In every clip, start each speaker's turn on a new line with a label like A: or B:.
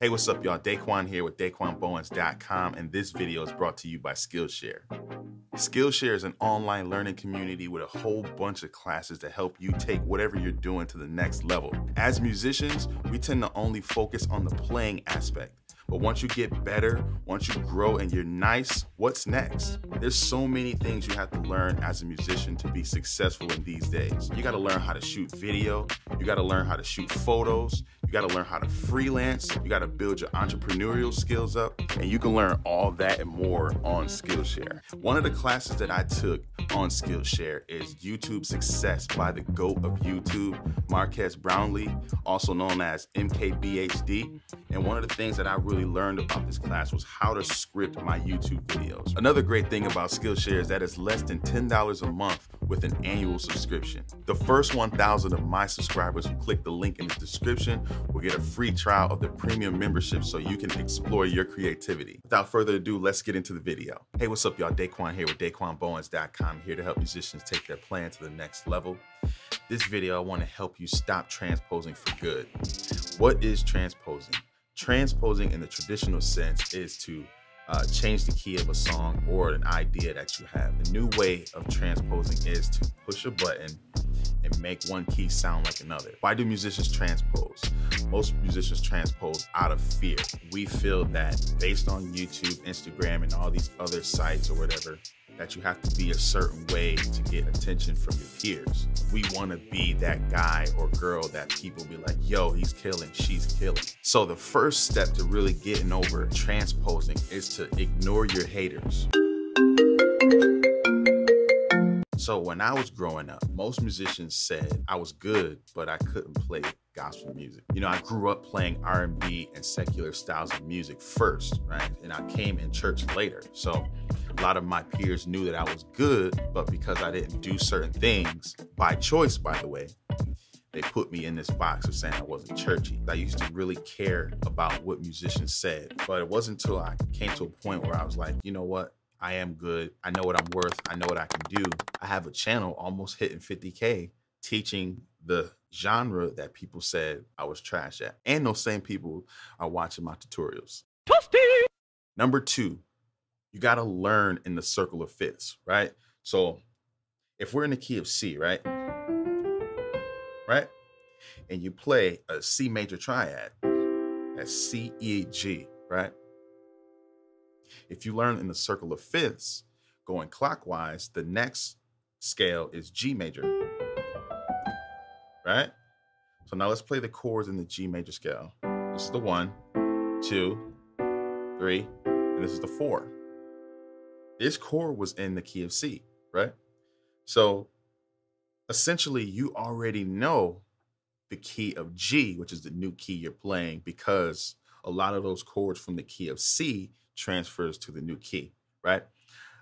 A: Hey, what's up, y'all? Deyquan here with DeyquanBowens.com, and this video is brought to you by Skillshare. Skillshare is an online learning community with a whole bunch of classes to help you take whatever you're doing to the next level. As musicians, we tend to only focus on the playing aspect. But once you get better, once you grow and you're nice, what's next? There's so many things you have to learn as a musician to be successful in these days. You gotta learn how to shoot video, you gotta learn how to shoot photos, you gotta learn how to freelance, you gotta build your entrepreneurial skills up, and you can learn all that and more on Skillshare. One of the classes that I took on Skillshare is YouTube Success by the GOAT of YouTube, Marques Brownlee, also known as MKBHD. And one of the things that I really learned about this class was how to script my YouTube videos. Another great thing about Skillshare is that it's less than $10 a month with an annual subscription. The first 1,000 of my subscribers who click the link in the description will get a free trial of the premium membership so you can explore your creativity. Without further ado, let's get into the video. Hey, what's up, y'all? Deyquan here with DeyquanBowens.com, here to help musicians take their playing to the next level. This video, I want to help you stop transposing for good. What is transposing? Transposing in the traditional sense is to change the key of a song or an idea that you have. The new way of transposing is to push a button and make one key sound like another. Why do musicians transpose? Most musicians transpose out of fear. We feel that based on YouTube, Instagram, and all these other sites or whatever, that you have to be a certain way to get attention from your peers. We want to be that guy or girl that people be like, yo, he's killing, she's killing. So the first step to really getting over transposing is to ignore your haters. So when I was growing up, most musicians said I was good, but I couldn't play gospel music. You know, I grew up playing R&B and secular styles of music first, right? And I came in church later. So a lot of my peers knew that I was good, but because I didn't do certain things, by choice, by the way, they put me in this box of saying I wasn't churchy. I used to really care about what musicians said, but it wasn't until I came to a point where I was like, you know what? I am good. I know what I'm worth. I know what I can do. I have a channel almost hitting 50K teaching the genre that people said I was trash at. And those same people are watching my tutorials. Toasty! Number two, you got to learn in the circle of fifths, right? So if we're in the key of C, right? And you play a C major triad, that's C, E, G, right? If you learn in the circle of fifths, going clockwise, the next scale is G major, right? So now let's play the chords in the G major scale. This is the 1, 2, 3, and this is the 4. This chord was in the key of C, right? So essentially you already know the key of G, which is the new key you're playing, because a lot of those chords from the key of C transfers to the new key, right?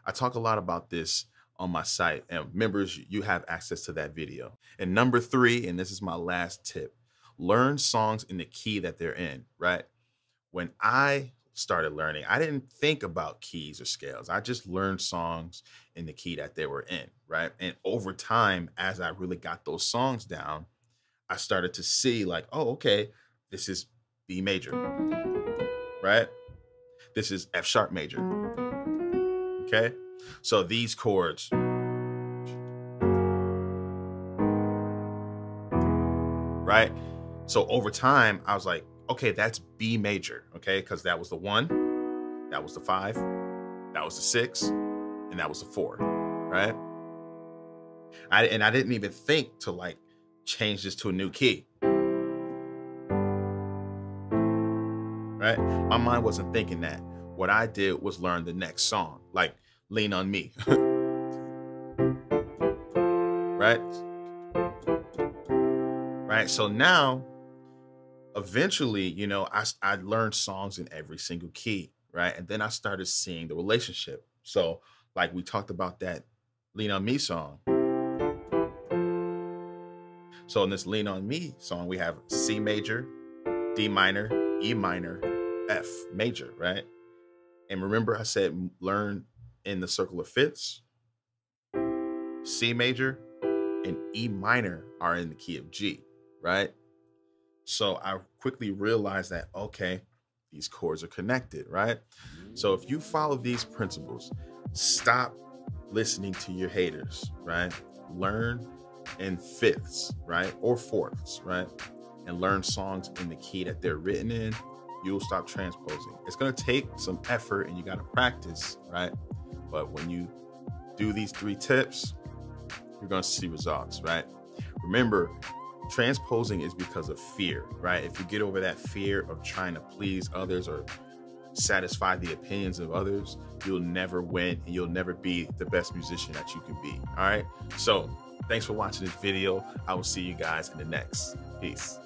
A: I talk a lot about this on my site, and members, you have access to that video. And number 3, and this is my last tip, learn songs in the key that they're in, right? When I started learning, I didn't think about keys or scales. I just learned songs in the key that they were in, right? And over time, as I really got those songs down, I started to see like, oh, okay, this is B major, right? This is F sharp major, okay? So these chords, right? So over time, I was like, okay, that's B major, okay? Because that was the 1, that was the 5, that was the 6, and that was the 4, right? I didn't even think to like change this to a new key, right? My mind wasn't thinking that. What I did was learn the next song, like Lean on Me, right? Right, so now, eventually, you know, I learned songs in every single key, right? And then I started seeing the relationship. So like we talked about that Lean on Me song. So in this Lean on Me song, we have C major, D minor, E minor, F major, right? And remember I said learn in the circle of fifths. C major and E minor are in the key of G, right? So I quickly realized that, okay, these chords are connected, right? So if you follow these principles, stop listening to your haters, right? Learn in fifths, right? Or fourths, right? And learn songs in the key that they're written in. You'll stop transposing. It's going to take some effort and you got to practice, right? But when you do these 3 tips, you're going to see results, right? Remember, transposing is because of fear, right? If you get over that fear of trying to please others or satisfy the opinions of others, you'll never win and you'll never be the best musician that you can be. All right. So thanks for watching this video. I will see you guys in the next. Peace.